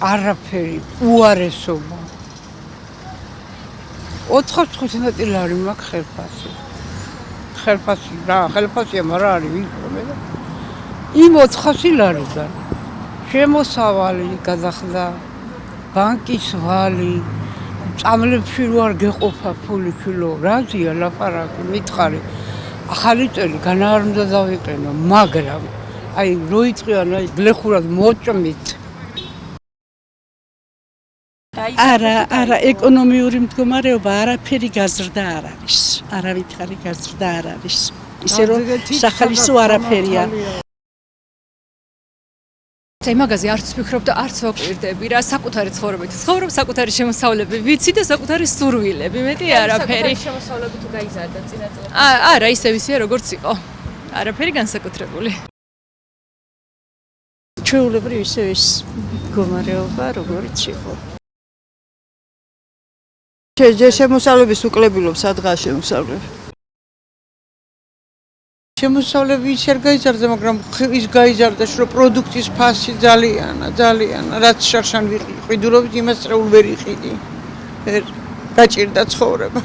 არაფერი, უარესობა. 4-5 ნაწილი არის მაგ ხელფასი. ხელფასი რა, ხელფასია, მაგრამ არის ვიქრომე და იმ 400 ლარიდან შემოსავალი გადახდა, ბანკის ვალი, წამლებში რო არ გეყოფა ფული კილო, რაზია ლაპარაკი, მითხარი. ახალი წელი განა არ უნდა დავიყენო, მაგრამ აი რო იწყიან აი გლეხურად მოჭმით. არა, ეკონომიური მდგომარეობა არაფერი გაზრდა არ არის. არავითარი გაზრდა არ არის. ისე რომ სახალისო არაფერია. იმაგაზე არც ვფიქრობ და არც ვაკვირდები რა, საკუთარი ცხოვრებით. ცხოვრობ საკუთარი შემოსავლები, ვიცი და საკუთარი სურვილები, მეტი არაფერი. საკუთარი შემოსავლები თუ გაიზარდა წინა წლებში? არა, ისევ ისეა როგორც იყო. არაფერი განსაკუთრებული. ჩვეულებრივ ისევ ის მდგომარეობა, როგორც იყო. შემოსავლების უკლებილობ სადღაა შემოსავლები? შემოსავლები ის არ გაიზარდა, მაგრამ ის გაიზარდა, რომ პროდუქტის ფასი ძალიან, რაც შარშან ვიყიდურობთ, იმას წრეულ ვერ იყიდი. გაჭირდა ცხოვრება.